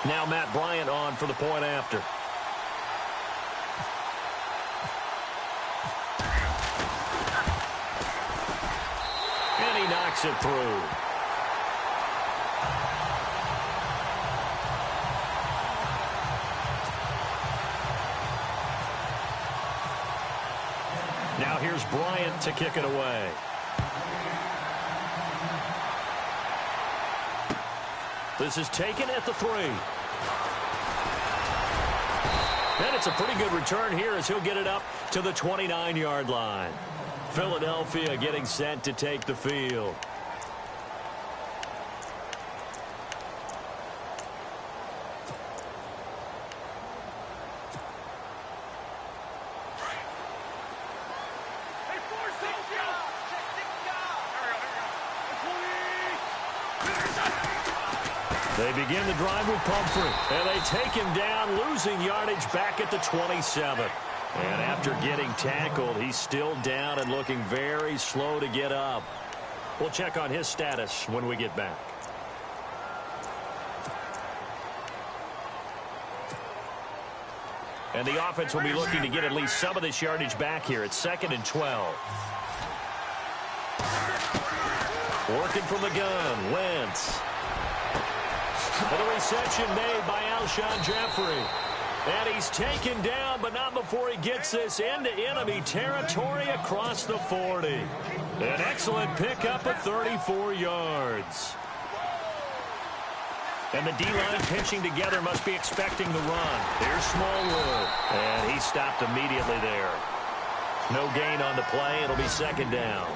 Now Matt Bryant on for the point after. And he knocks it through. Now here's Bryant to kick it away. This is taken at the 3. And it's a pretty good return here as he'll get it up to the 29-yard line. Philadelphia getting set to take the field. They begin the drive with Pumphrey, and they take him down, losing yardage back at the 27. And after getting tackled, he's still down and looking very slow to get up. We'll check on his status when we get back. And the offense will be looking to get at least some of this yardage back here. It's 2nd and 12. Working from the gun, Wentz. And a reception made by Alshon Jeffrey. And he's taken down, but not before he gets this into enemy territory across the 40. An excellent pickup of 34 yards. And the D-line pinching together must be expecting the run. Here's Smallwood. And he stopped immediately there. No gain on the play. It'll be 2nd down.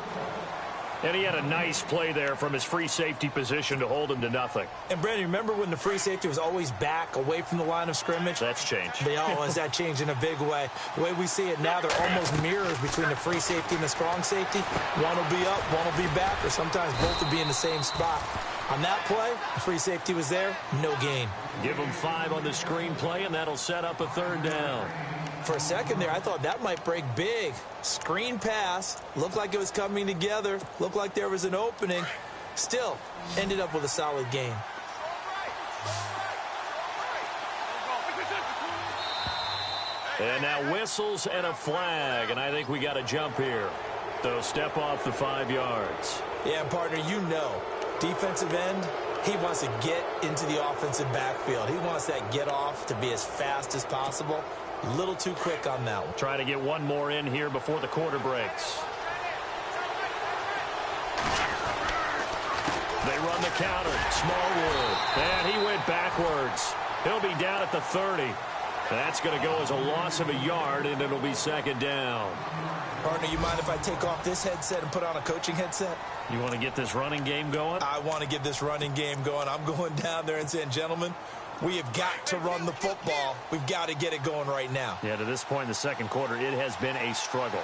And he had a nice play there from his free safety position to hold him to nothing. And, Brandon, remember when the free safety was always back away from the line of scrimmage? That's changed. That changed in a big way. The way we see it now, they're almost mirrors between the free safety and the strong safety. One will be up, one will be back, or sometimes both will be in the same spot. On that play, the free safety was there, no gain. Give him 5 on the screen play, and that'll set up a 3rd down. For a second there, I thought that might break big. Screen pass. Looked like it was coming together. Looked like there was an opening. Still, ended up with a solid game. And now whistles and a flag, and I think we got a jump here. So step off the 5 yards. Yeah, partner, you know, defensive end, he wants to get into the offensive backfield. He wants that get off to be as fast as possible. A little too quick on that one. Try to get one more in here before the quarter breaks. They run the counter. Smallwood. And he went backwards. He'll be down at the 30. That's going to go as a loss of a yard, and it'll be 2nd down. Partner, you mind if I take off this headset and put on a coaching headset? You want to get this running game going? I want to get this running game going. I'm going down there and saying, gentlemen, we have got to run the football. We've got to get it going right now. Yeah, to this point in the 2nd quarter, it has been a struggle.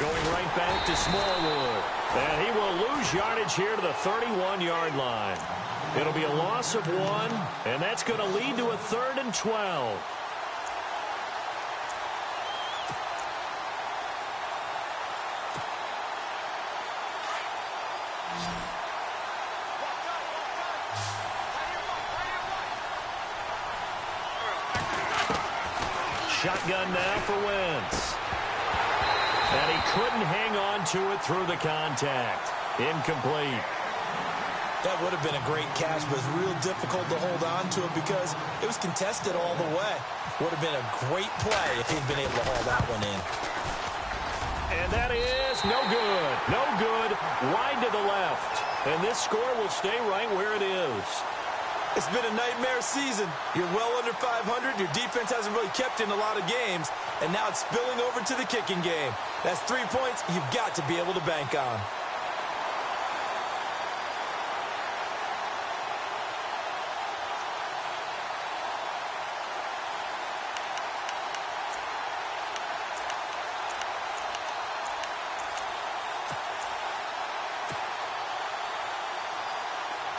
Going right back to Smallwood. And he will lose yardage here to the 31-yard line. It'll be a loss of 1, and that's going to lead to a 3rd and 12. Shotgun now for Wentz. And he couldn't hang on to it through the contact. Incomplete. That would have been a great catch, but it's real difficult to hold on to it because it was contested all the way. Would have been a great play if he'd been able to haul that one in. And that is no good. No good. Wide to the left. And this score will stay right where it is. It's been a nightmare season. You're well under 500. Your defense hasn't really kept in a lot of games. And now it's spilling over to the kicking game. That's 3 points you've got to be able to bank on.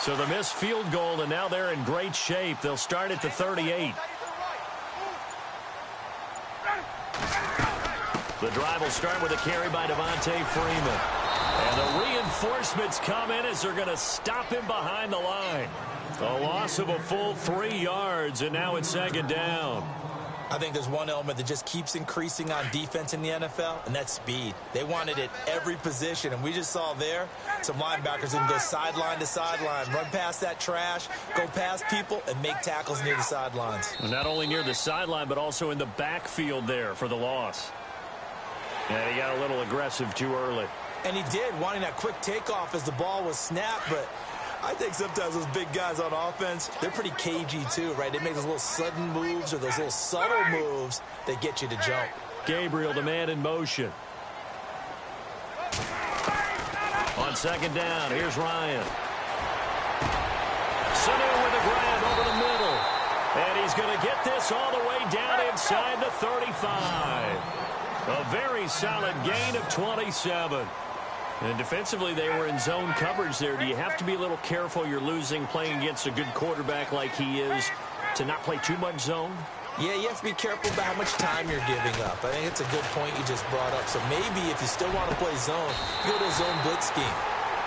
So the missed field goal, and now they're in great shape. They'll start at the 38. The drive will start with a carry by Devontae Freeman. And the reinforcements come in as they're going to stop him behind the line. A loss of a full 3 yards, and now it's second down. I think there's one element that just keeps increasing on defense in the NFL, and that's speed. They want it at every position, and we just saw there some linebackers who can go sideline to sideline, run past that trash, go past people, and make tackles near the sidelines. And not only near the sideline, but also in the backfield there for the loss. And he got a little aggressive too early. And he did, wanting that quick takeoff as the ball was snapped, but I think sometimes those big guys on offense, they're pretty cagey too, right? They make those little sudden moves or those little subtle moves that get you to jump. Gabriel, the man in motion. On second down, here's Ryan. Sanu with a grab over the middle. And he's going to get this all the way down inside the 35. A very solid gain of 27. And defensively, they were in zone coverage there. Do you have to be a little careful you're losing playing against a good quarterback like he is to not play too much zone? Yeah, you have to be careful about how much time you're giving up. I think it's a good point you just brought up. So maybe if you still want to play zone, you go to a zone blitz scheme.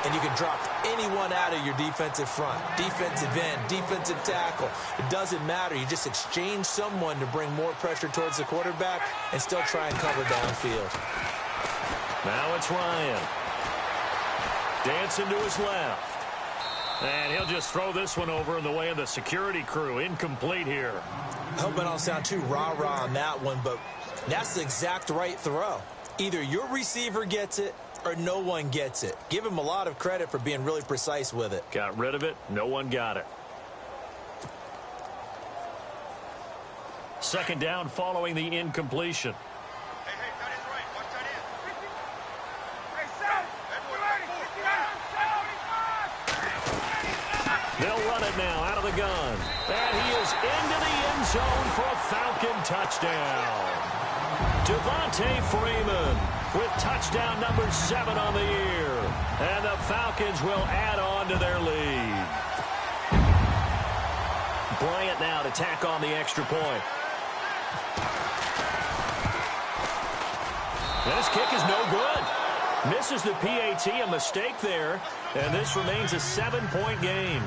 And you can drop anyone out of your defensive front, defensive end, defensive tackle. It doesn't matter. You just exchange someone to bring more pressure towards the quarterback and still try and cover downfield. Now it's Ryan. Dancing to his left. And he'll just throw this one over in the way of the security crew. Incomplete here. I hope I don't sound too rah-rah on that one, but that's the exact right throw. Either your receiver gets it or no one gets it. Give him a lot of credit for being really precise with it. Got rid of it. No one got it. Second down following the incompletion. They'll run it now out of the gun. And he is into the end zone for a Falcon touchdown. Devontae Freeman with touchdown number 7 on the year. And the Falcons will add on to their lead. Bryant now to tack on the extra point. This kick is no good. Misses the PAT, a mistake there. And this remains a 7-point game.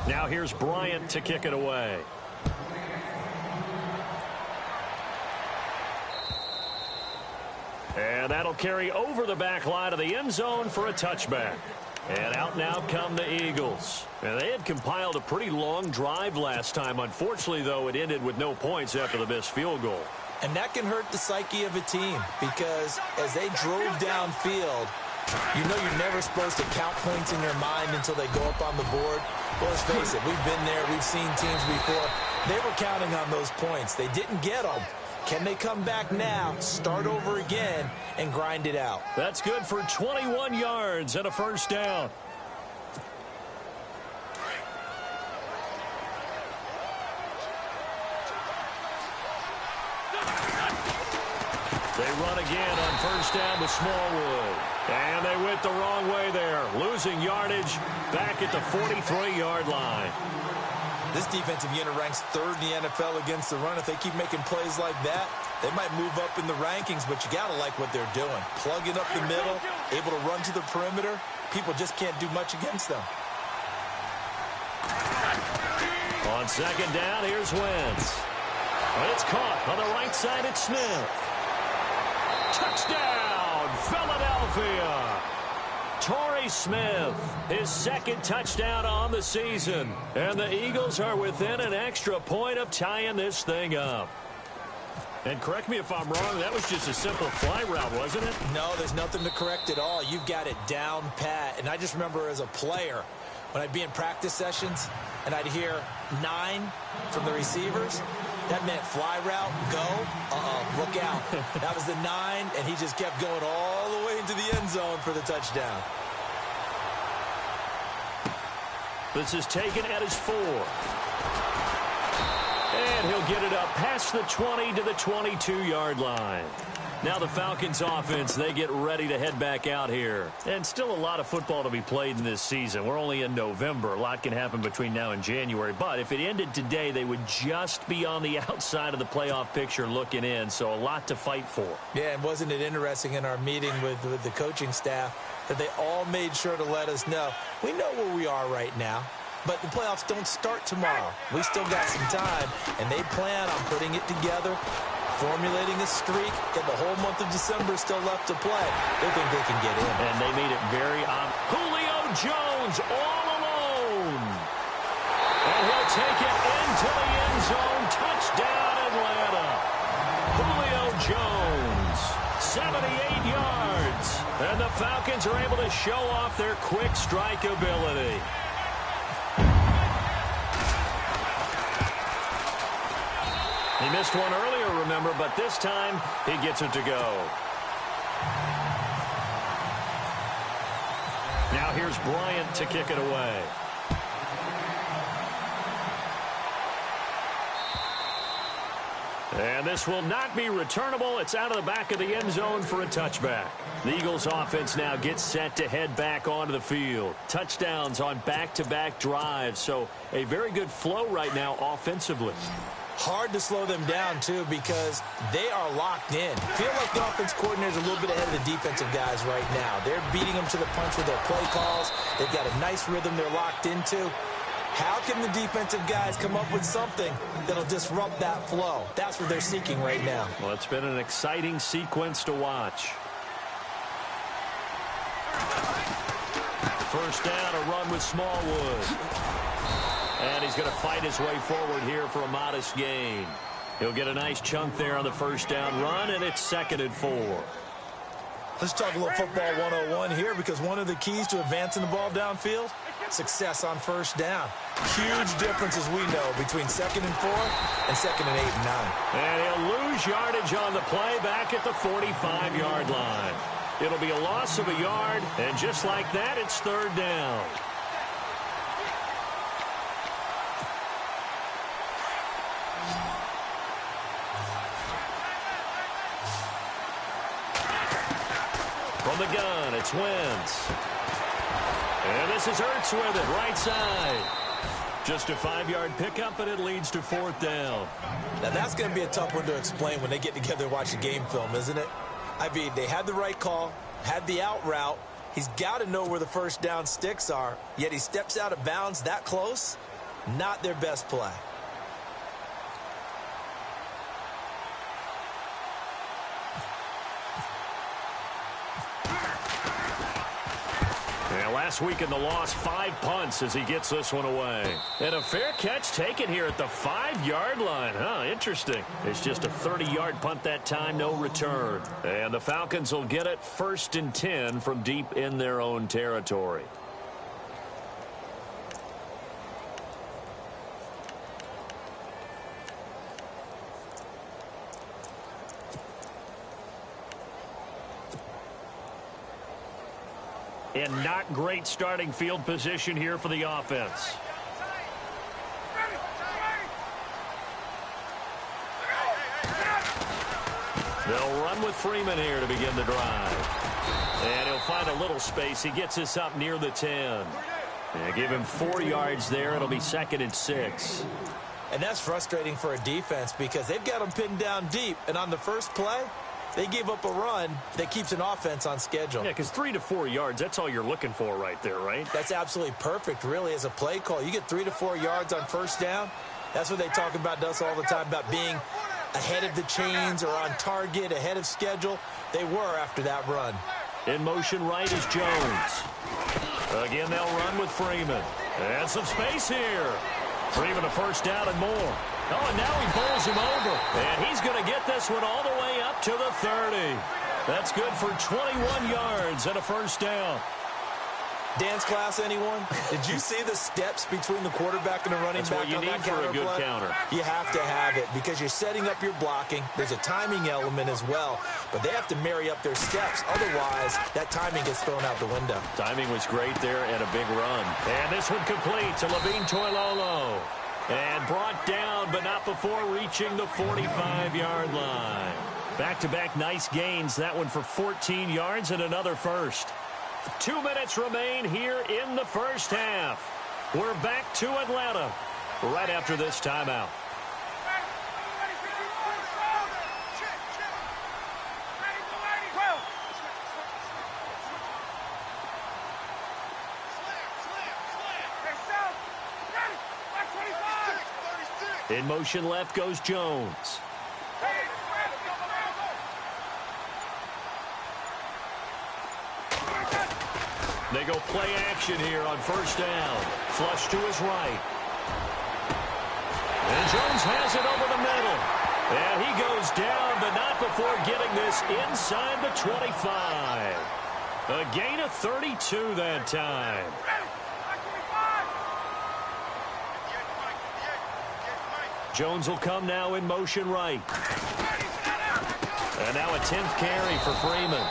Now here's Bryant to kick it away. And that'll carry over the back line of the end zone for a touchback. And out now come the Eagles. And they had compiled a pretty long drive last time. Unfortunately, though, it ended with no points after the missed field goal. And that can hurt the psyche of a team because as they drove downfield, you know you're never supposed to count points in your mind until they go up on the board. Well, let's face it, we've been there. We've seen teams before. They were counting on those points. They didn't get them. Can they come back now, start over again, and grind it out? That's good for 21 yards and a first down. They run again on first down with Smallwood. And they went the wrong way there. Losing yardage back at the 43-yard line. This defensive unit ranks 3rd in the NFL against the run. If they keep making plays like that, they might move up in the rankings, but you got to like what they're doing. Plugging up the middle, able to run to the perimeter. People just can't do much against them. On second down, here's Wentz. It's caught on the right side at Smith. Touchdown, Philadelphia. Torrey Smith, his second touchdown on the season. And the Eagles are within an extra point of tying this thing up. And correct me if I'm wrong, that was just a simple fly route, wasn't it? No, there's nothing to correct at all. You've got it down pat. And I just remember as a player, when I'd be in practice sessions and I'd hear 9 from the receivers, that meant fly route, go, look out. That was the 9, and he just kept going all the way into the end zone for the touchdown. This is taken at his 4. And he'll get it up past the 20 to the 22-yard line. Now the Falcons offense, they get ready to head back out here. And still a lot of football to be played in this season. We're only in November. A lot can happen between now and January. But if it ended today, they would just be on the outside of the playoff picture looking in. So a lot to fight for. Yeah, and wasn't it interesting in our meeting with the coaching staff that they all made sure to let us know, we know where we are right now. But the playoffs don't start tomorrow. We still got some time, and they plan on putting it together, formulating a streak, and the whole month of December still left to play. They think they can get in. And they made it very obvious. Julio Jones all alone. And he'll take it into the end zone. Touchdown, Atlanta. Julio Jones, 78 yards. And the Falcons are able to show off their quick strike ability. He missed one earlier, remember, but this time he gets it to go. Now here's Bryant to kick it away. And this will not be returnable. It's out of the back of the end zone for a touchback. The Eagles offense now gets set to head back onto the field. Touchdowns on back-to-back drives, so a very good flow right now offensively. Hard to slow them down, too, because they are locked in. Feel like the offense coordinator is a little bit ahead of the defensive guys right now. They're beating them to the punch with their play calls. They've got a nice rhythm they're locked into. How can the defensive guys come up with something that'll disrupt that flow? That's what they're seeking right now. Well, it's been an exciting sequence to watch. First down, a run with Smallwood. And he's going to fight his way forward here for a modest gain. He'll get a nice chunk there on the first down run, and it's 2nd and 4. Let's talk a little football 101 here, because one of the keys to advancing the ball downfield, success on first down. Huge differences, we know, between 2nd and 4 and 2nd and 8 and 9. And he'll lose yardage on the play back at the 45-yard line. It'll be a loss of a yard, and just like that, it's 3rd down. From the gun, it's Wentz. And this is Ertz with it, right side. Just a 5-yard pickup, and it leads to 4th down. Now, that's going to be a tough one to explain when they get together and watch the game film, isn't it? I mean, they had the right call, had the out route. He's got to know where the first down sticks are, yet he steps out of bounds that close. Not their best play. Last week in the loss, 5 punts as he gets this one away. And a fair catch taken here at the 5-yard line. Interesting. It's just a 30-yard punt that time, no return. And the Falcons will get it 1st and 10 from deep in their own territory. And not great starting field position here for the offense. They'll run with Freeman here to begin the drive. And he'll find a little space. He gets this up near the 10. And give him 4 yards there. It'll be 2nd and 6. And that's frustrating for a defense because they've got them pinned down deep. And on the first play, they gave up a run that keeps an offense on schedule. Yeah, because 3 to 4 yards, that's all you're looking for right there, right? That's absolutely perfect, really, as a play call. You get 3 to 4 yards on first down. That's what they talk about us all the time, about being ahead of the chains or on target, ahead of schedule. They were after that run. In motion right is Jones. Again, they'll run with Freeman. And some space here. Freeman a first down and more. Oh, and now he bowls him over. And he's going to get this one all the way up to the 30. That's good for 21 yards and a first down. Dance class, anyone? Did you see the steps between the quarterback and the running back on that counter play? That's what you need for a good counter. You have to have it because you're setting up your blocking. There's a timing element as well, but they have to marry up their steps. Otherwise, that timing gets thrown out the window. Timing was great there and a big run. And this one complete to Levine Toilolo. And brought down, but not before reaching the 45-yard line. Back-to-back nice gains. That one for 14 yards and another first. 2 minutes remain here in the first half. We're back to Atlanta right after this timeout. In motion left goes Jones. They go play action here on first down. Flush to his right. And Jones has it over the middle. And he goes down, but not before getting this inside the 25. A gain of 32 that time. Jones will come now in motion right. And now a 10th carry for Freeman.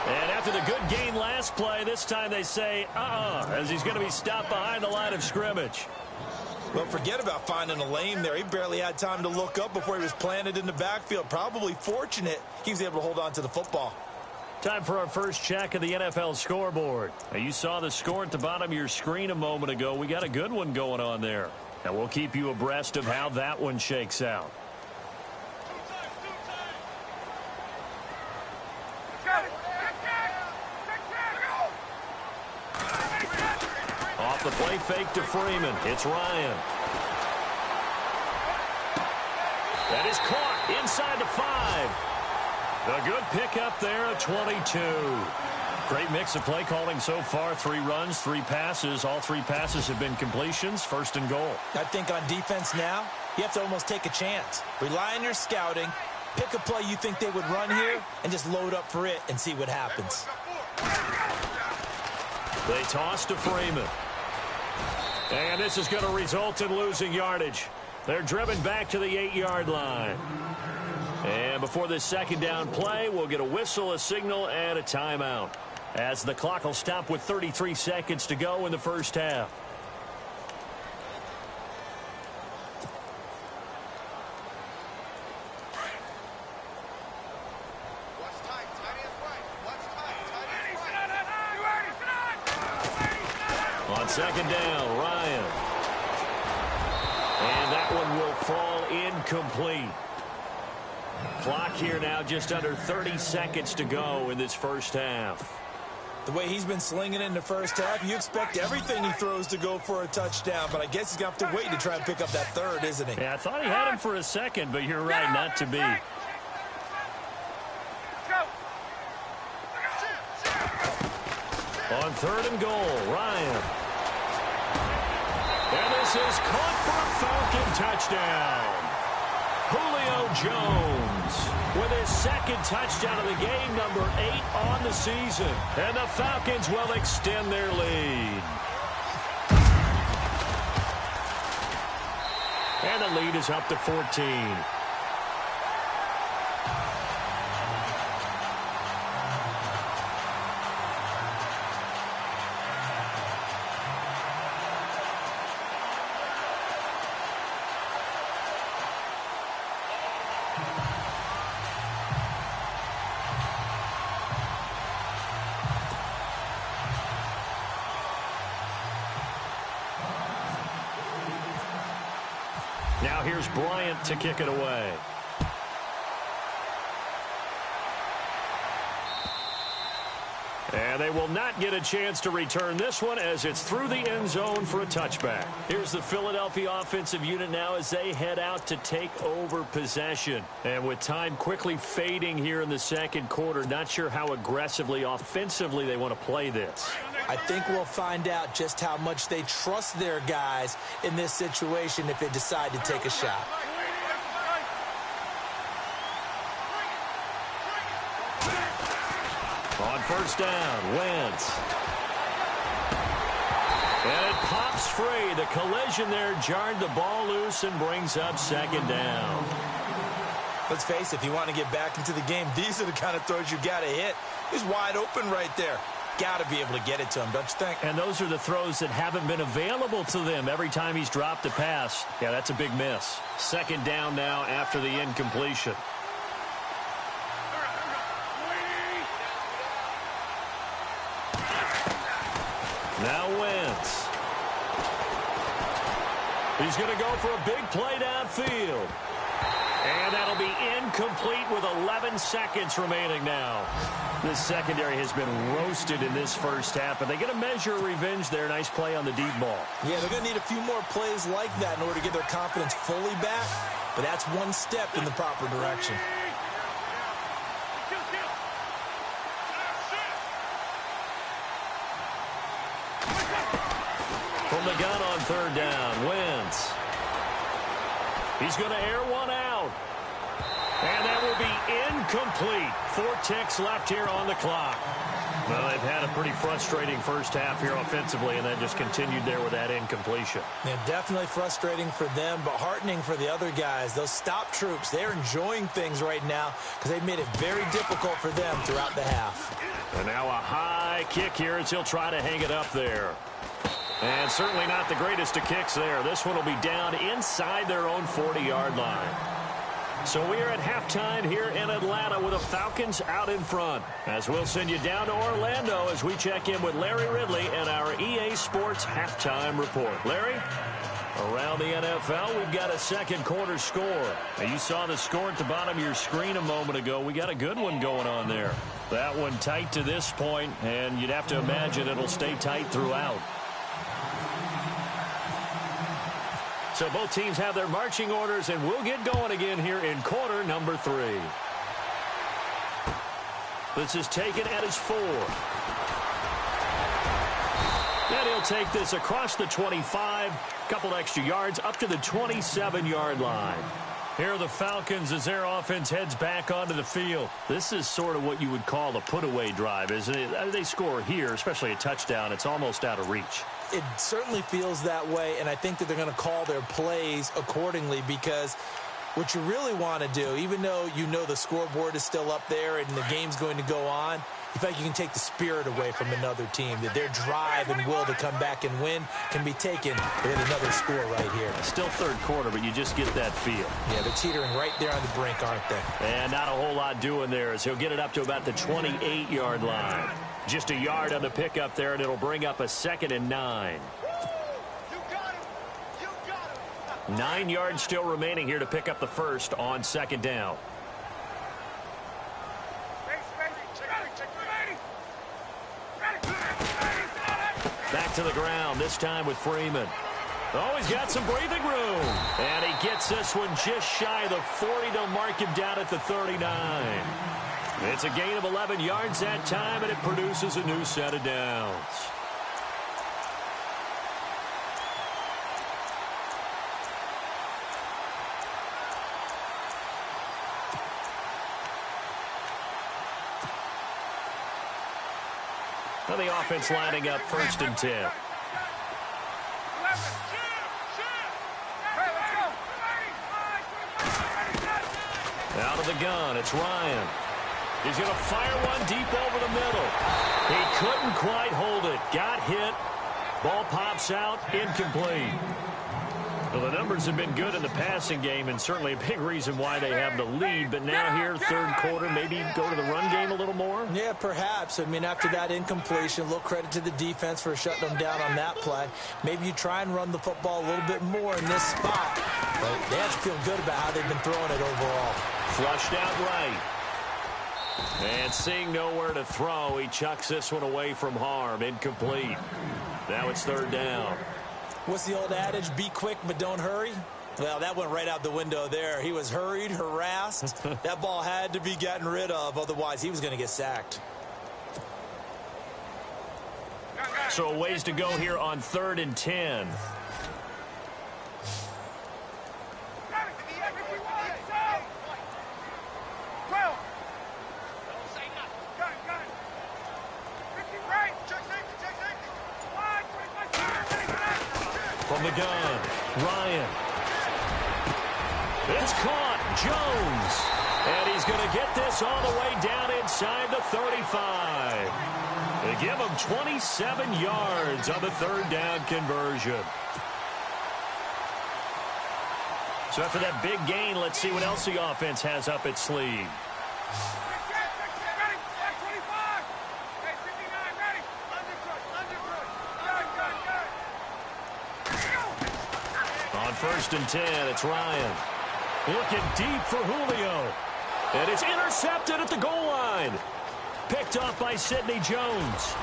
And after the good gain last play, this time they say, as he's going to be stopped behind the line of scrimmage. Well, forget about finding a lane there. He barely had time to look up before he was planted in the backfield. Probably fortunate he was able to hold on to the football. Time for our first check of the NFL scoreboard. Now, you saw the score at the bottom of your screen a moment ago. We got a good one going on there. And we'll keep you abreast of how that one shakes out. Off the play fake to Freeman. It's Ryan. That is caught inside the 5. A good pickup there at 22. Great mix of play calling so far. 3 runs, 3 passes. All 3 passes have been completions. First and goal. I think on defense now, you have to almost take a chance. Rely on your scouting. Pick a play you think they would run here and just load up for it and see what happens. They toss to Freeman. And this is going to result in losing yardage. They're driven back to the 8-yard line. And before this second down play, we'll get a whistle, a signal, and a timeout, as the clock will stop with 33 seconds to go in the first half. On second down, Ryan. And that one will fall incomplete. Clock here now, just under 30 seconds to go in this first half. The way he's been slinging in the first half, you expect everything he throws to go for a touchdown, but I guess he's going to have to wait to try and pick up that third, isn't he? Yeah, I thought he had him for a second, but you're right, not to be. On third and goal, Ryan. And this is caught for a Falcon touchdown. Julio Jones with his second touchdown of the game, number 8 on the season. And the Falcons will extend their lead. And the lead is up to 14. Now here's Bryant to kick it away. And they will not get a chance to return this one as it's through the end zone for a touchback. Here's the Philadelphia offensive unit now as they head out to take over possession. And with time quickly fading here in the second quarter, not sure how aggressively, offensively they want to play this. I think we'll find out just how much they trust their guys in this situation if they decide to take a shot. On first down, Wentz. And it pops free. The collision there jarred the ball loose and brings up second down. Let's face it, if you want to get back into the game, these are the kind of throws you got to hit. He's wide open right there. Got to be able to get it to him, don't you think? And those are the throws that haven't been available to them every time he's dropped a pass. Yeah, that's a big miss. Second down now after the incompletion. Now Wentz. He's going to go for a big play downfield. And that'll be incomplete with 11 seconds remaining now. This secondary has been roasted in this first half, but they get a measure of revenge there. Nice play on the deep ball. Yeah, they're going to need a few more plays like that in order to get their confidence fully back, but that's one step in the proper direction. From the gun on third down, Wentz. He's going to air one out. And that will be incomplete. 4 ticks left here on the clock. Well, they've had a pretty frustrating first half here offensively, and that just continued there with that incompletion. Yeah, definitely frustrating for them, but heartening for the other guys. Those stop troops, they're enjoying things right now because they've made it very difficult for them throughout the half. And now a high kick here as he'll try to hang it up there. And certainly not the greatest of kicks there. This one will be down inside their own 40-yard line. So we are at halftime here in Atlanta with the Falcons out in front. As we'll send you down to Orlando as we check in with Larry Ridley and our EA Sports halftime report. Larry, around the NFL, we've got a second quarter score. Now, you saw the score at the bottom of your screen a moment ago. We got a good one going on there. That one tight to this point, and you'd have to imagine it'll stay tight throughout. So both teams have their marching orders, and we'll get going again here in quarter number 3. This is taken at his 4. And he'll take this across the 25, couple extra yards up to the 27-yard line. Here are the Falcons as their offense heads back onto the field. This is sort of what you would call a put-away drive, isn't it? They score here, especially a touchdown. It's almost out of reach. It certainly feels that way, and I think that they're going to call their plays accordingly because what you really want to do, even though you know the scoreboard is still up there and the game's going to go on, you feel like you can take the spirit away from another team, that their drive and will to come back and win can be taken with another score right here. Still third quarter, but you just get that feel. Yeah, they're teetering right there on the brink, aren't they? And not a whole lot doing there as he'll get it up to about the 28-yard line. Just a yard on the pickup there, and it'll bring up a 2nd and 9. 9 yards still remaining here to pick up the first on 2nd down. Back to the ground, this time with Freeman. Oh, he's got some breathing room. And he gets this one just shy of the 40 to mark him down at the 39. It's a gain of 11 yards that time, and it produces a new set of downs. Now the offense lining up 1st and 10. Out of the gun, it's Ryan. He's going to fire one deep over the middle. He couldn't quite hold it. Got hit. Ball pops out. Incomplete. Well, the numbers have been good in the passing game, and certainly a big reason why they have the lead. But now here, third quarter, maybe go to the run game a little more? Yeah, perhaps. I mean, after that incompletion, a little credit to the defense for shutting them down on that play. Maybe you try and run the football a little bit more in this spot. But they have to feel good about how they've been throwing it overall. Flushed out right. And seeing nowhere to throw, he chucks this one away from harm. Incomplete. Now it's 3rd down. What's the old adage? Be quick, but don't hurry. Well, that went right out the window there. He was hurried, harassed. That ball had to be gotten rid of. Otherwise, he was going to get sacked. So a ways to go here on 3rd and 10. From the gun, Ryan. It's caught. Jones. And he's going to get this all the way down inside the 35. They give him 27 yards on the 3rd down conversion. So after that big gain, let's see what else the offense has up its sleeve. On 1st and 10, it's Ryan. Looking deep for Julio. And it's intercepted at the goal line. Picked off by Sidney Jones.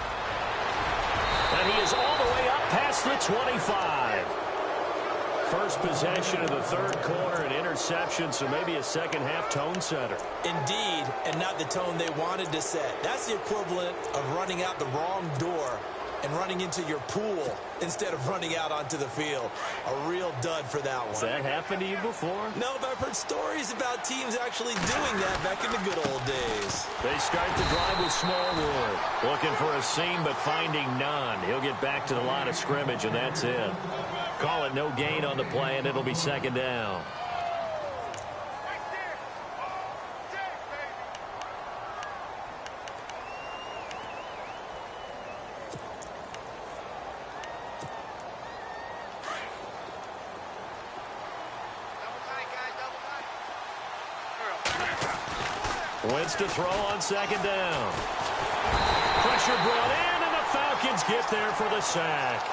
And he is all the way up past the 25. First possession of the third quarter, an interception, so maybe a second-half tone setter. Indeed, and not the tone they wanted to set. That's the equivalent of running out the wrong door and running into your pool instead of running out onto the field. A real dud for that one. Has that happened to you before? No, but I've heard stories about teams actually doing that back in the good old days. They start the drive with Smallwood. Looking for a seam, but finding none. He'll get back to the line of scrimmage, and that's it. Call it no gain on the play, and it'll be second down. Wentz to throw on second down. Pressure brought in, and the Falcons get there for the sack.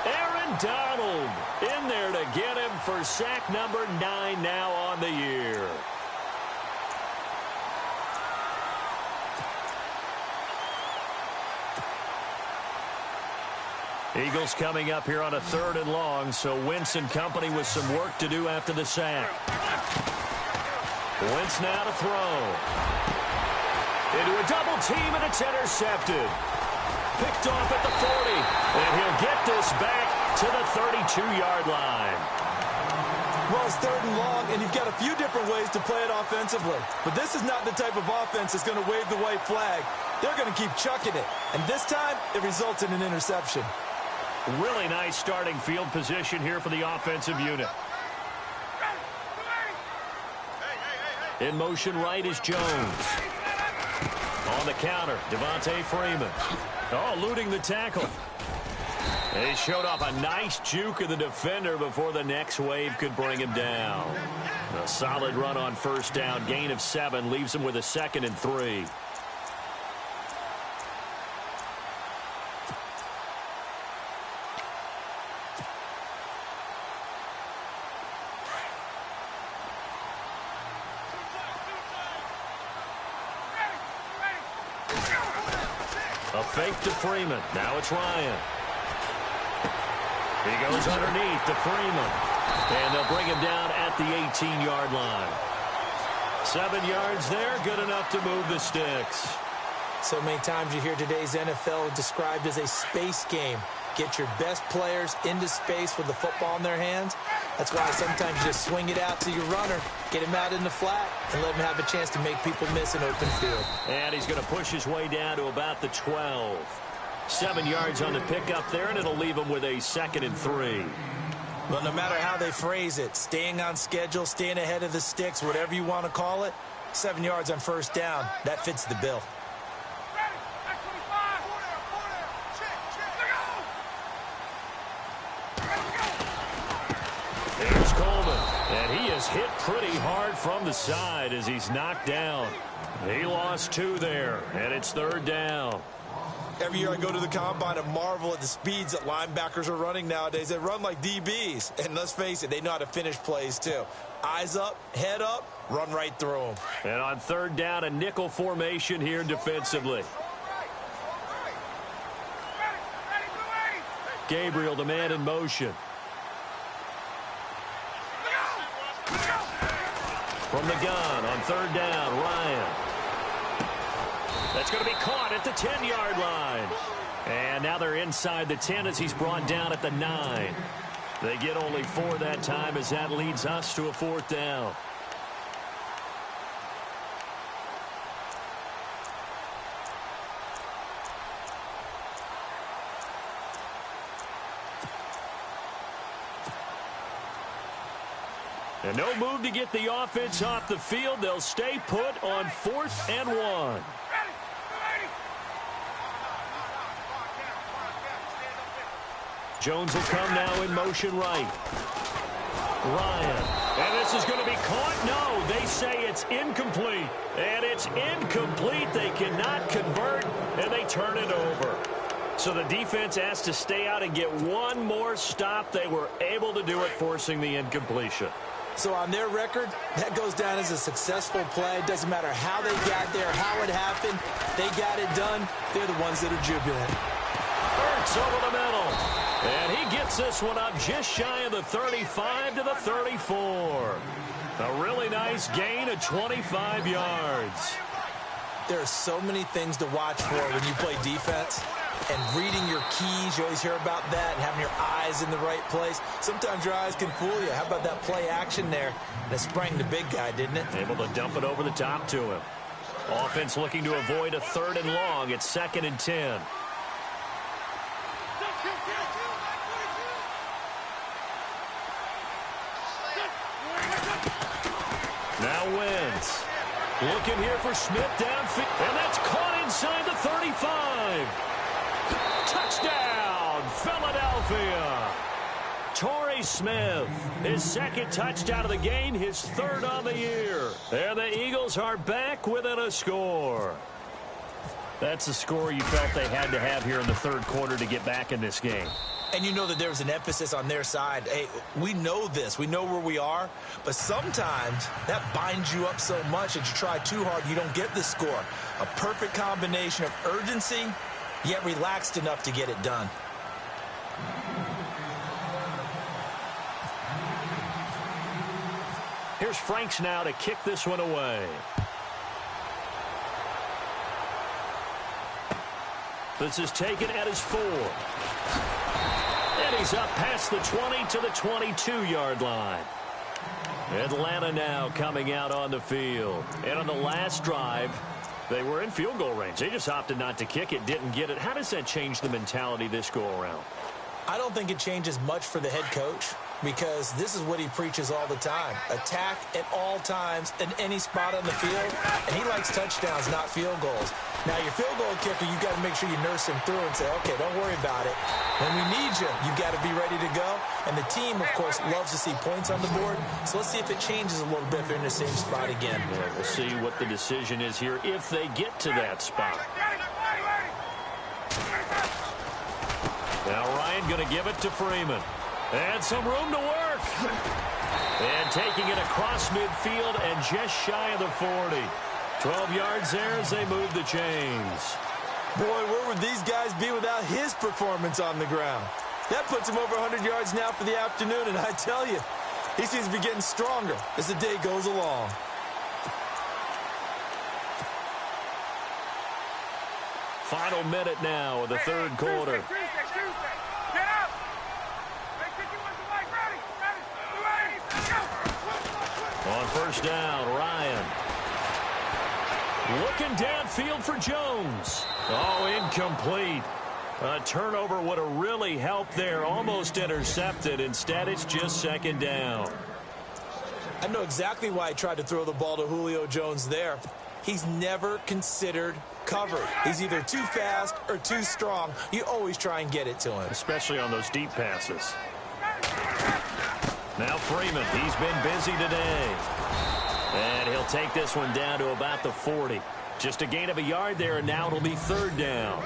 Aaron Donald in there to get him for sack number 9 now on the year. Eagles coming up here on a 3rd and long, so Wentz and company with some work to do after the sack. Wentz now to throw. Into a double team, and it's intercepted. Picked off at the 40, and he'll get this back to the 32-yard line. Well, it's 3rd and long, and you've got a few different ways to play it offensively. But this is not the type of offense that's going to wave the white flag. They're going to keep chucking it. And this time, it results in an interception. Really nice starting field position here for the offensive unit. In motion right is Jones. On the counter, Devontae Freeman. Oh, eluding the tackle. He showed off a nice juke of the defender before the next wave could bring him down. A solid run on 1st down. Gain of 7 leaves him with a 2nd and 3. A fake to Freeman. Now it's Ryan. He goes underneath to Freeman. And they'll bring him down at the 18-yard line. 7 yards there, good enough to move the sticks. So many times you hear today's NFL described as a space game. Get your best players into space with the football in their hands. That's why sometimes you just swing it out to your runner, get him out in the flat, and let him have a chance to make people miss an open field. And he's going to push his way down to about the 12. 7 yards on the pickup there, and it'll leave him with a 2nd and 3. Well, no matter how they phrase it, staying on schedule, staying ahead of the sticks, whatever you want to call it, 7 yards on 1st down, that fits the bill. Here's Coleman, and he is hit pretty hard from the side as he's knocked down. He lost 2 there, and it's 3rd down. Every year I go to the combine and marvel at the speeds that linebackers are running nowadays. They run like DBs, and let's face it, they know how to finish plays too. Eyes up, head up, run right through them. And on 3rd down, a nickel formation here defensively. Gabriel, the man in motion. From the gun on 3rd down, Ryan. That's going to be caught at the 10-yard line. And now they're inside the 10 as he's brought down at the 9. They get only 4 that time as that leads us to a 4th down. And no move to get the offense off the field. They'll stay put on 4th and 1. Jones will come now in motion right. Ryan. And this is going to be caught. No, they say it's incomplete. And it's incomplete. They cannot convert, and they turn it over. So the defense asked to stay out and get one more stop. They were able to do it, forcing the incompletion. So on their record, that goes down as a successful play. It doesn't matter how they got there, how it happened. They got it done. They're the ones that are jubilant. Hurts over the middle. And he gets this one up just shy of the 35 to the 34. A really nice gain of 25 yards. There are so many things to watch for when you play defense. And reading your keys, you always hear about that, and having your eyes in the right place. Sometimes your eyes can fool you. How about that play action there? That sprang the big guy, didn't it? Able to dump it over the top to him. Offense looking to avoid a 3rd and long. It's 2nd and 10. Now Wentz. Looking here for Smith downfield. And that's caught inside the 35. Touchdown, Philadelphia. Torrey Smith, his 2nd touchdown of the game, his 3rd on the year. And the Eagles are back within a score. That's the score you felt they had to have here in the 3rd quarter to get back in this game. And you know that there's an emphasis on their side. Hey, we know this. We know where we are. But sometimes that binds you up so much that you try too hard, you don't get the score. A perfect combination of urgency, yet relaxed enough to get it done. Here's Franks now to kick this one away. This is taken at his 4. And he's up past the 20 to the 22-yard line. Atlanta now coming out on the field. And on the last drive, they were in field goal range. They just opted not to kick it, didn't get it. How does that change the mentality this go-around? I don't think it changes much for the head coach because this is what he preaches all the time. Attack at all times in any spot on the field, and he likes touchdowns, not field goals. Now, your field goal kicker, you got to make sure you nurse him through and say, okay, don't worry about it. When we need you, you got to be ready to go. And the team, of course, loves to see points on the board. So let's see if it changes a little bit if they're in the same spot again. Yeah, we'll see what the decision is here if they get to that spot. Now Ryan going to give it to Freeman. And some room to work. And taking it across midfield and just shy of the 40. 12 yards there as they move the chains. Boy, where would these guys be without his performance on the ground? That puts him over 100 yards now for the afternoon, and I tell you, he seems to be getting stronger as the day goes along. Final minute now of the 3rd quarter. On 1st down, Ryan. Looking downfield for Jones. Oh, incomplete. A turnover would have really helped there. Almost intercepted. Instead, it's just 2nd down. I know exactly why he tried to throw the ball to Julio Jones there. He's never considered covered. He's either too fast or too strong. You always try and get it to him. Especially on those deep passes. Now Freeman, he's been busy today. And he'll take this one down to about the 40. Just a gain of a yard there, and now it'll be 3rd down.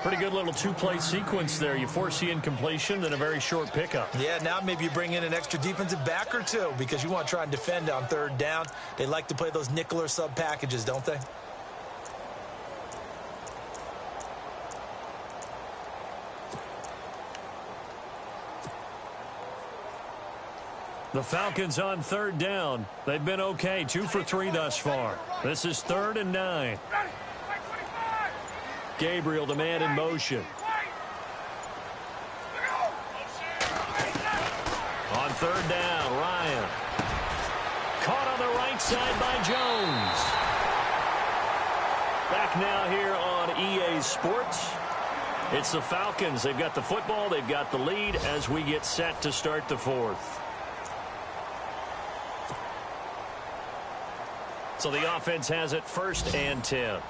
Pretty good little 2-play sequence there. You force the incompletion, then a very short pickup. Yeah, now maybe you bring in an extra defensive back or two because you want to try and defend on 3rd down. They like to play those nickel or sub packages, don't they? The Falcons on 3rd down. They've been okay, 2 for 3 thus far. This is 3rd and 9. Gabriel, the man in motion. On 3rd down, Ryan. Caught on the right side by Jones. Back now here on EA Sports. It's the Falcons. They've got the football. They've got the lead as we get set to start the 4th. So the offense has it 1st and 10.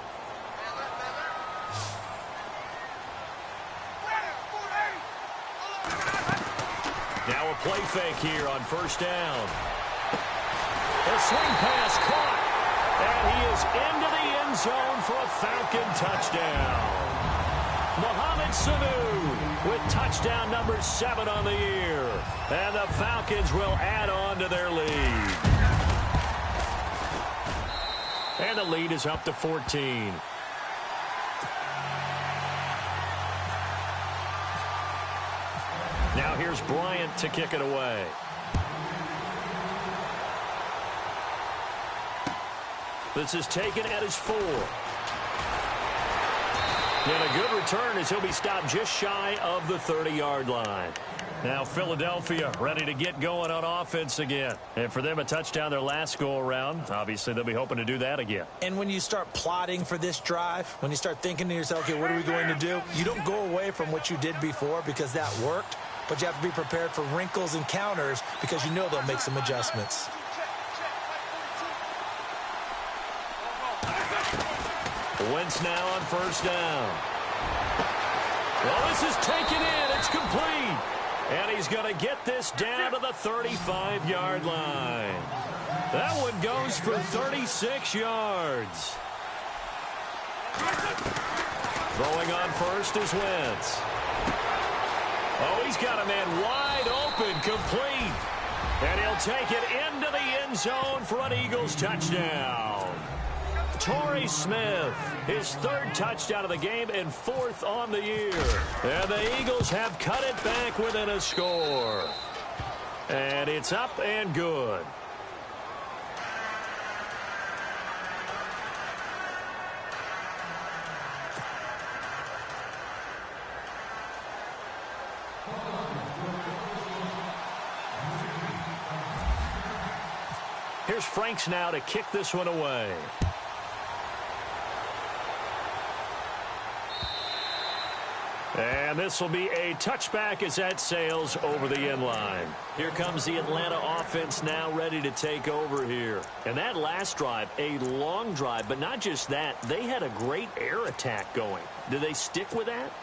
Now a play fake here on 1st down. A swing pass caught. And he is into the end zone for a Falcon touchdown. Mohamed Sanu with touchdown number 7 on the year. And the Falcons will add on to their lead. And the lead is up to 14. Now here's Bryant to kick it away. This is taken at his 4. And a good return as he'll be stopped just shy of the 30-yard line. Now Philadelphia ready to get going on offense again. And for them, a touchdown their last go-around. Obviously, they'll be hoping to do that again. And when you start plotting for this drive, when you start thinking to yourself, okay, what are we going to do? You don't go away from what you did before because that worked. But you have to be prepared for wrinkles and counters because you know they'll make some adjustments. Wentz now on first down. Well, this is taken in. It's complete. And he's going to get this down to the 35-yard line. That one goes for 36 yards. Throwing on first is Wentz. Oh, he's got a man wide open, complete. And he'll take it into the end zone for an Eagles touchdown. Torrey Smith, his 3rd touchdown of the game and 4th on the year. And the Eagles have cut it back within a score. And it's up and good. Here's Franks now to kick this one away. And this will be a touchback as that sails over the end line. Here comes the Atlanta offense now ready to take over here. And that last drive, a long drive, but not just that. They had a great air attack going. Do they stick with that?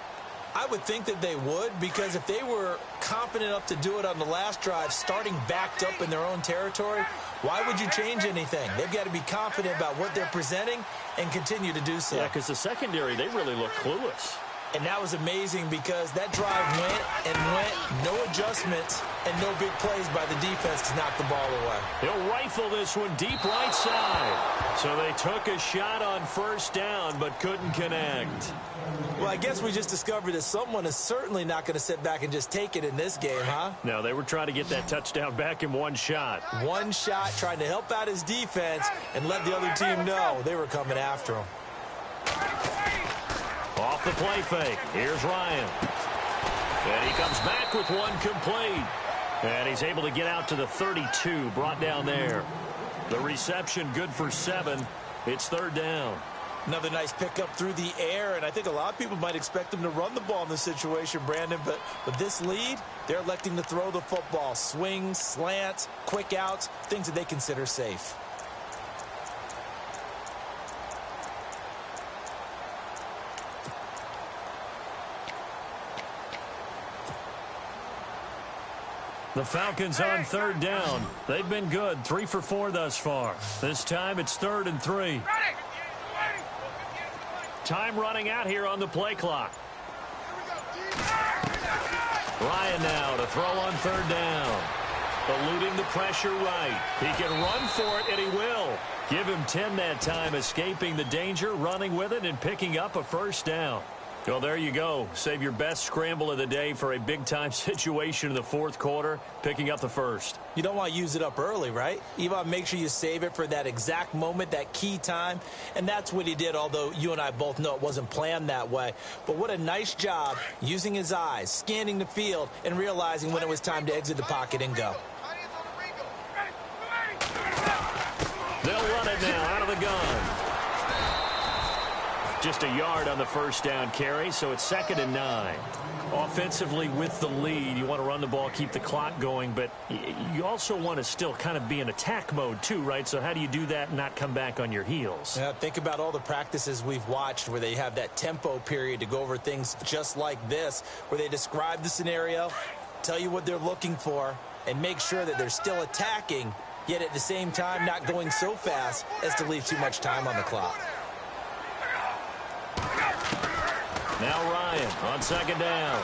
I would think that they would, because if they were confident enough to do it on the last drive, starting backed up in their own territory, why would you change anything? They've got to be confident about what they're presenting and continue to do so. Yeah, because the secondary, they really look clueless. And that was amazing because that drive went and went, no adjustments, and no big plays by the defense to knock the ball away. He'll rifle this one deep right side. So they took a shot on first down but couldn't connect. Well, I guess we just discovered that someone is certainly not going to sit back and just take it in this game, huh? No, they were trying to get that touchdown back in one shot. One shot, trying to help out his defense and let the other team know they were coming after him. Off the play fake. Here's Ryan. And he comes back with one complete. And he's able to get out to the 32, brought down there. The reception good for 7. It's 3rd down. Another nice pickup through the air, and I think a lot of people might expect them to run the ball in this situation, Brandon, but with this lead, they're electing to throw the football. Swings, slants, quick outs, things that they consider safe. The Falcons on 3rd down. They've been good, 3 for 4 thus far. This time it's 3rd and 3. Time running out here on the play clock. Ryan now to throw on 3rd down. Eluding the pressure right. He can run for it, and he will. Give him 10 that time, escaping the danger, running with it, and picking up a first down. Well, there you go. Save your best scramble of the day for a big-time situation in the 4th quarter, picking up the first. You don't want to use it up early, right? You want to make sure you save it for that exact moment, that key time, and that's what he did, although you and I both know it wasn't planned that way. But what a nice job using his eyes, scanning the field, and realizing when it was time to exit the pocket and go. They'll run it now out of the gun. Just a yard on the first down carry, so it's 2nd and 9. Offensively with the lead, you want to run the ball, keep the clock going, but you also want to still kind of be in attack mode too, right? So how do you do that and not come back on your heels? Yeah, think about all the practices we've watched where they have that tempo period to go over things just like this, where they describe the scenario, tell you what they're looking for, and make sure that they're still attacking, yet at the same time not going so fast as to leave too much time on the clock. Now Ryan on second down.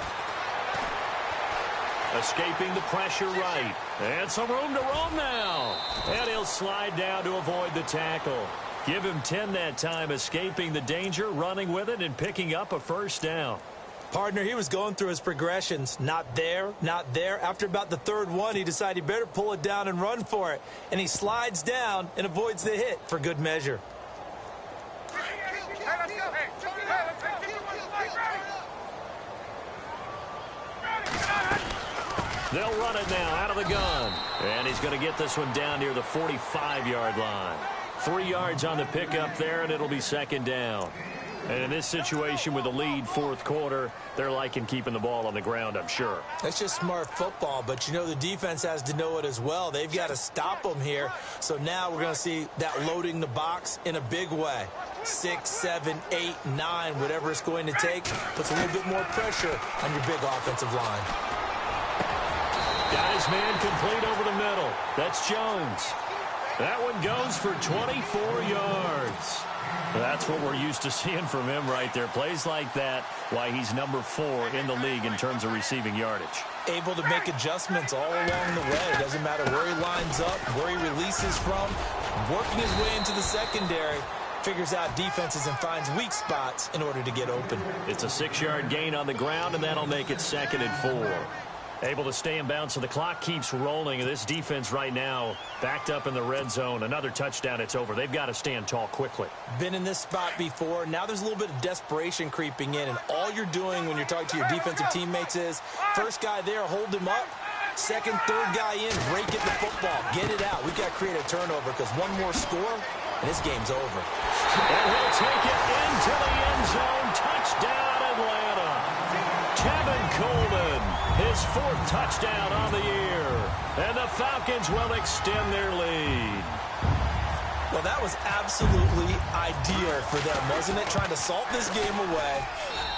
Escaping the pressure right. And some room to roam now. And he'll slide down to avoid the tackle. Give him 10 that time, escaping the danger, running with it, and picking up a first down. Partner, he was going through his progressions. Not there, not there. After about the third one, he decided he better pull it down and run for it. And he slides down and avoids the hit for good measure. They'll run it now out of the gun. And he's going to get this one down near the 45-yard line. 3 yards on the pickup there, and it'll be second down. And in this situation with the lead fourth quarter, they're liking keeping the ball on the ground, I'm sure. That's just smart football, but you know the defense has to know it as well. They've got to stop them here. So now we're going to see that loading the box in a big way. 6, 7, 8, 9, whatever it's going to take, puts a little bit more pressure on your big offensive line. Got his man complete over the middle. That's Jones. That one goes for 24 yards. That's what we're used to seeing from him right there. Plays like that, why he's number 4 in the league in terms of receiving yardage. Able to make adjustments all along the way. Doesn't matter where he lines up, where he releases from. Working his way into the secondary. Figures out defenses and finds weak spots in order to get open. It's a 6-yard gain on the ground, and that'll make it 2nd and 4. Able to stay in bounds, so the clock keeps rolling. And this defense right now backed up in the red zone. Another touchdown, it's over. They've got to stand tall quickly. Been in this spot before. Now there's a little bit of desperation creeping in. And all you're doing when you're talking to your defensive teammates is, first guy there, hold him up. Second, third guy in, break it the football. Get it out. We've got to create a turnover because one more score, and this game's over. And he'll take it into the end zone. Touchdown, Atlanta. Tevin Coleman, his 4th touchdown on the year. And the Falcons will extend their lead. Well, that was absolutely ideal for them, wasn't it? Trying to salt this game away.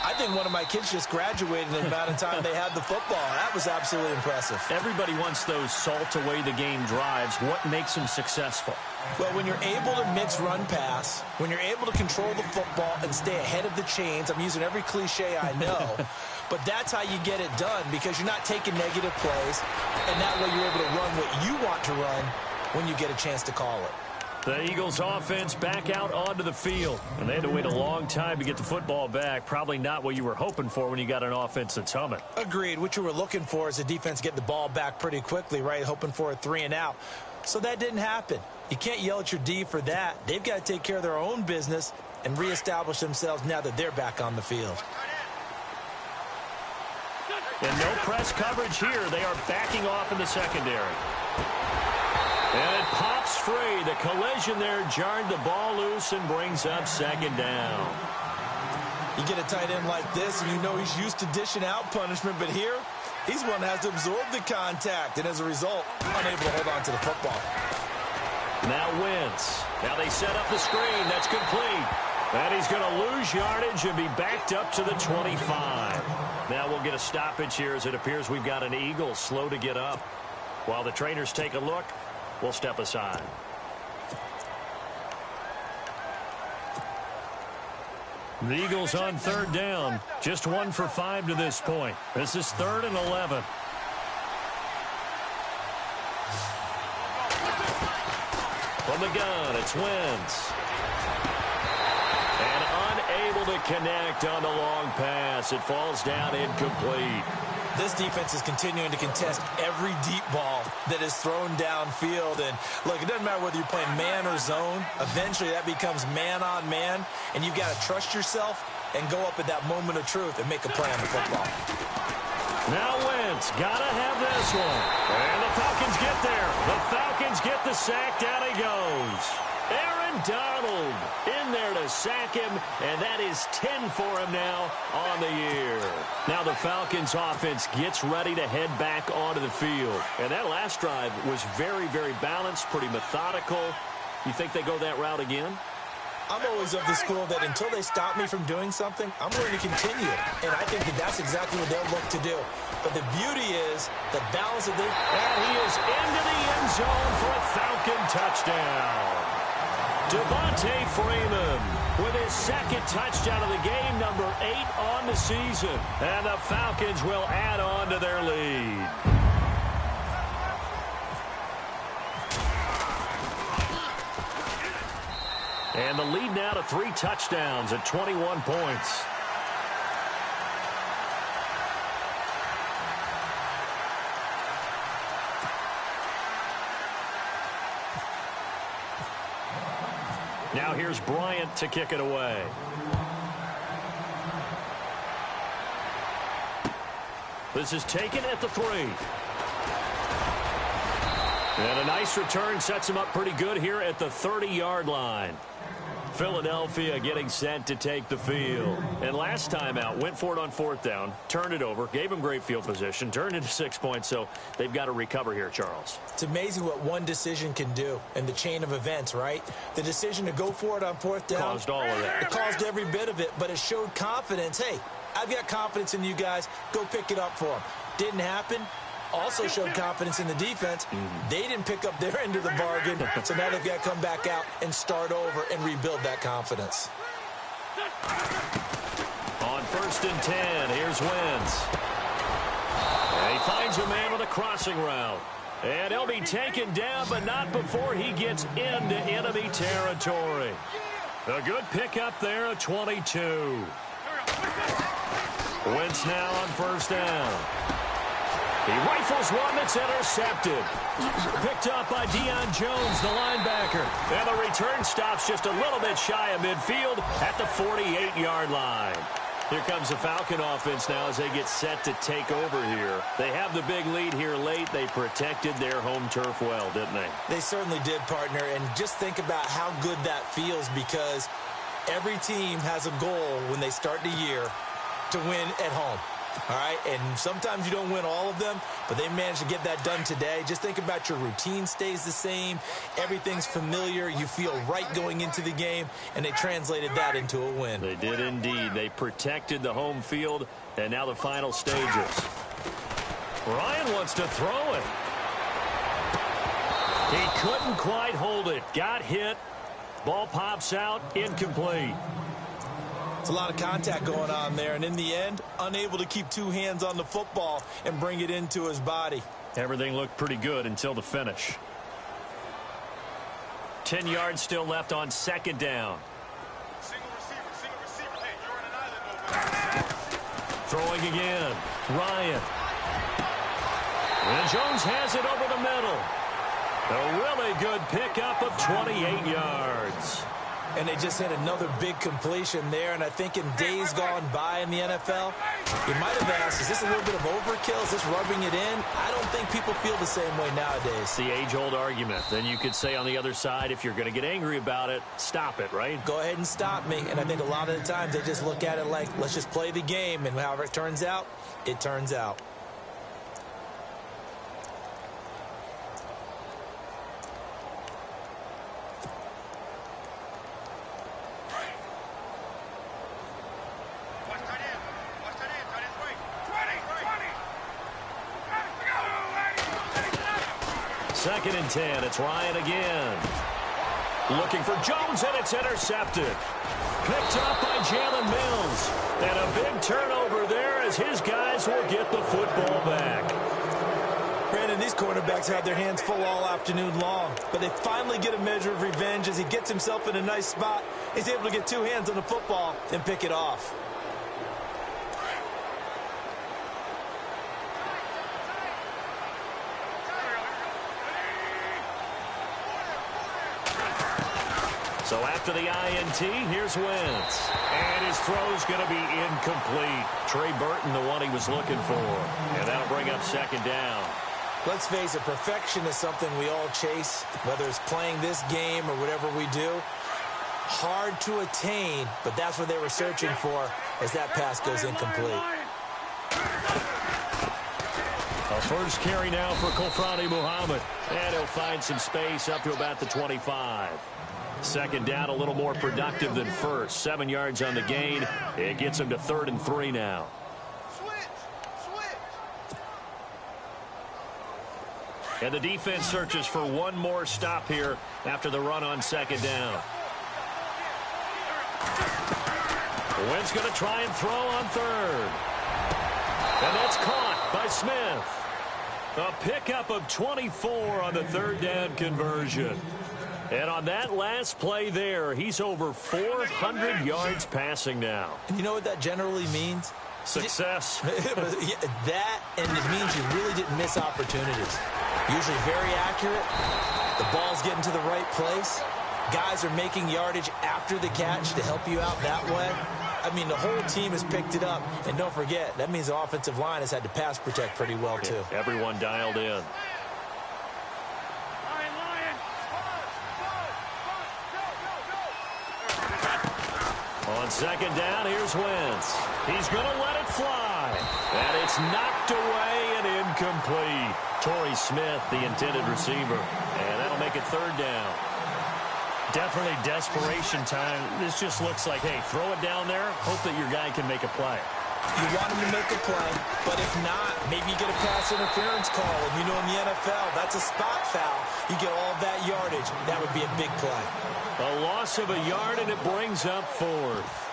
I think one of my kids just graduated in the amount of time they had the football. That was absolutely impressive. Everybody wants those salt-away-the-game drives. What makes them successful? Well, when you're able to mix run pass, when you're able to control the football and stay ahead of the chains, I'm using every cliche I know, but that's how you get it done because you're not taking negative plays, and that way you're able to run what you want to run when you get a chance to call it. The Eagles offense back out onto the field, and they had to wait a long time to get the football back. Probably not what you were hoping for when you got an offense that's humming. Agreed. What you were looking for is the defense getting the ball back pretty quickly, right? Hoping for a 3 and out. So that didn't happen. You can't yell at your D for that. They've got to take care of their own business and reestablish themselves now that they're back on the field. And no press coverage here. They are backing off in the secondary. And it pops free. The collision there jarred the ball loose and brings up 2nd down. You get a tight end like this, and you know he's used to dishing out punishment, but here, he's one that has to absorb the contact, and as a result, unable to hold on to the football. Now Wentz. Now they set up the screen. That's complete. And he's going to lose yardage and be backed up to the 25. Now we'll get a stoppage here as it appears we've got an Eagle slow to get up. While the trainers take a look, we'll step aside. The Eagles on 3rd down. Just 1 for 5 to this point. This is 3rd and 11. From the gun, it's Wentz. And unable to connect on the long pass. It falls down incomplete. This defense is continuing to contest every deep ball that is thrown downfield. And, look, it doesn't matter whether you're playing man or zone. Eventually, that becomes man-on-man, and you've got to trust yourself and go up at that moment of truth and make a play on the football. Now Wentz, gotta have this one. And the Falcons get there. The Falcons get the sack. Down he goes. Aaron Donald in there to sack him, and that is 10 for him now on the year. Now the Falcons offense gets ready to head back onto the field. And that last drive was very, very balanced, pretty methodical. You think they go that route again? I'm always of the school that until they stop me from doing something, I'm going to continue. And I think that that's exactly what they'll look to do. But the beauty is the balance of the... And he is into the end zone for a Falcon touchdown. Devontae Freeman with his second touchdown of the game, number 8 on the season. And the Falcons will add on to their lead. And the lead now to 3 touchdowns at 21 points. Now here's Bryant to kick it away. This is taken at the 3. And a nice return sets him up pretty good here at the 30-yard line. Philadelphia getting set to take the field. And last time out, went for it on 4th down, turned it over, gave him great field position, turned into 6 points, so they've got to recover here, Charles. It's amazing what one decision can do in the chain of events, right? The decision to go for it on 4th down. Caused all of that. It caused every bit of it, but it showed confidence. Hey, I've got confidence in you guys. Go pick it up for them. Didn't happen. Also showed confidence in the defense. They didn't pick up their end of the bargain, so now they've got to come back out and start over and rebuild that confidence. On 1st and 10, here's Wentz. And he finds a man with a crossing route. And he'll be taken down, but not before he gets into enemy territory. A good pickup there at 22. Wentz now on 1st down. He rifles one that's intercepted. Picked up by Deion Jones, the linebacker. And the return stops just a little bit shy of midfield at the 48-yard line. Here comes the Falcon offense now as they get set to take over here. They have the big lead here late. They protected their home turf well, didn't they? They certainly did, partner. And just think about how good that feels, because every team has a goal when they start the year to win at home. All right, and sometimes you don't win all of them, but they managed to get that done today. Just think about your routine stays the same. Everything's familiar. You feel right going into the game, and they translated that into a win. They did indeed. They protected the home field, and now the final stages. Ryan wants to throw it. He couldn't quite hold it. Got hit. Ball pops out. Incomplete. It's a lot of contact going on there, and in the end, unable to keep 2 hands on the football and bring it into his body. Everything looked pretty good until the finish. 10 yards still left on 2nd down. Single receiver. Hey, you're on an island over there. Throwing again. Ryan. And Jones has it over the middle. A really good pickup of 28 yards. And they just had another big completion there. And I think in days gone by in the NFL, you might have asked, is this a little bit of overkill? Is this rubbing it in? I don't think people feel the same way nowadays. It's the age-old argument. Then you could say on the other side, if you're going to get angry about it, stop it, right? Go ahead and stop me. And I think a lot of the times they just look at it like, let's just play the game. And however it turns out, it turns out. Second and 10. It's Ryan again. Looking for Jones, and it's intercepted. Picked up by Jalen Mills. And a big turnover there as his guys will get the football back. Brandon, these quarterbacks had their hands full all afternoon long, but they finally get a measure of revenge as he gets himself in a nice spot. He's able to get 2 hands on the football and pick it off. So after the INT, here's Wentz. And his throw's going to be incomplete. Trey Burton, the one he was looking for. And that'll bring up 2nd down. Let's face it, perfection is something we all chase, whether it's playing this game or whatever we do. Hard to attain, but that's what they were searching for as that pass goes incomplete. A first carry now for Kofrani Muhammad. And he'll find some space up to about the 25. 2nd down, a little more productive than first. 7 yards on the gain. It gets him to 3rd and 3 now. And the defense searches for one more stop here after the run on 2nd down. Wentz going to try and throw on third. And that's caught by Smith. A pickup of 24 on the third down conversion. And on that last play there, he's over 400 yards passing now. And you know what that generally means? Success. That, and it means you really didn't miss opportunities. Usually very accurate. The ball's getting to the right place. Guys are making yardage after the catch to help you out that way. I mean, the whole team has picked it up. And don't forget, that means the offensive line has had to pass protect pretty well, too. Everyone dialed in. On second down, here's Wentz. He's going to let it fly. And it's knocked away and incomplete. Torrey Smith, the intended receiver. And that'll make it third down. Definitely desperation time. This just looks like, hey, throw it down there, hope that your guy can make a play. You want him to make a play, but if not, maybe you get a pass interference call. And you know in the NFL, that's a spot foul. You get all that yardage. That would be a big play. A loss of a yard, and it brings up fourth.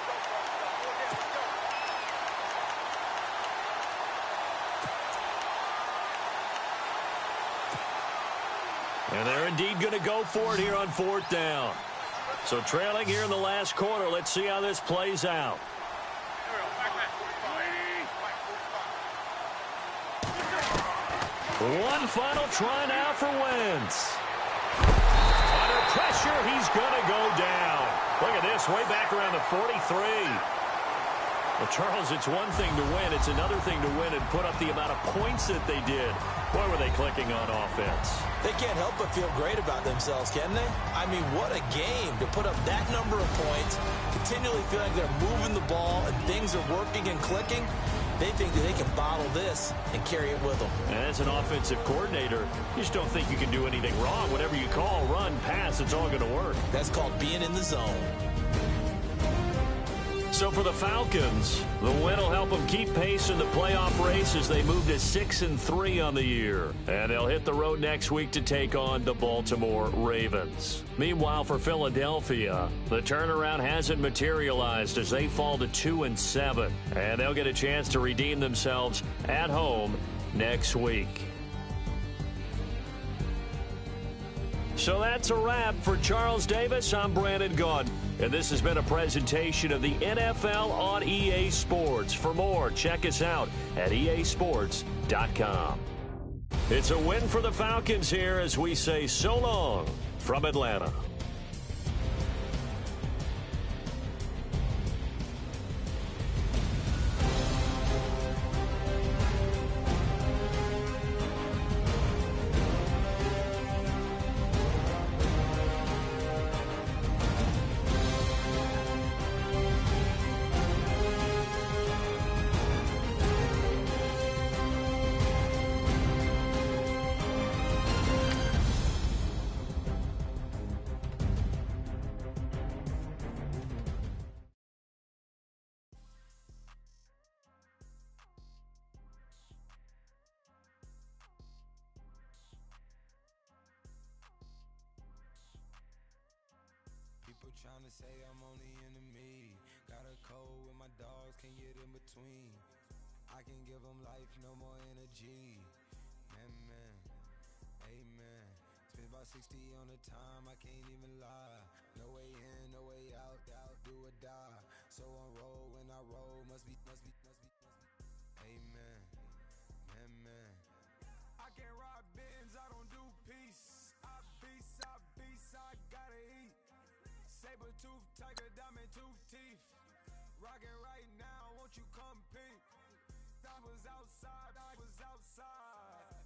And they're indeed going to go for it here on fourth down. So trailing here in the last quarter. Let's see how this plays out. One final try now for Wentz. Under pressure, he's going to go down. Look at this, way back around the 43. Well, Charles, it's one thing to win. It's another thing to win and put up the amount of points that they did. Boy, were they clicking on offense. They can't help but feel great about themselves, can they? I mean, what a game to put up that number of points, continually feeling they're moving the ball and things are working and clicking. They think that they can bottle this and carry it with them. And as an offensive coordinator, you just don't think you can do anything wrong. Whatever you call, run, pass, it's all going to work. That's called being in the zone. So for the Falcons, the win will help them keep pace in the playoff race as they move to 6-3 on the year. And they'll hit the road next week to take on the Baltimore Ravens. Meanwhile, for Philadelphia, the turnaround hasn't materialized as they fall to 2-7. And they'll get a chance to redeem themselves at home next week. So that's a wrap for Charles Davis. I'm Brandon Gaudin. And this has been a presentation of the NFL on EA Sports. For more, check us out at easports.com. It's a win for the Falcons here as we say so long from Atlanta. People trying to say I'm only enemy. Got a cold with my dogs, can't get in between. I can give them life, no more energy. Man, amen. Spent about 60 on the time, I can't even lie. No way in, no way out, do or die. So on roll, when I roll, must be. Amen, man. I can't ride Benz, I don't do peace. I beast, I gotta eat. Saber tooth, tiger, diamond tooth teeth. Rockin' right now, won't you come peep? I was outside.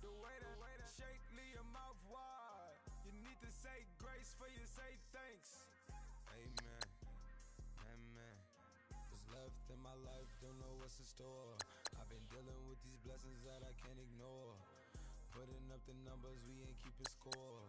The way to shake, leave your mouth wide. You need to say grace for you say thanks. Amen, man. What's left in my life, don't know what's in store. I've been dealing with these blessings that I can't ignore. Putting up the numbers, we ain't keeping score.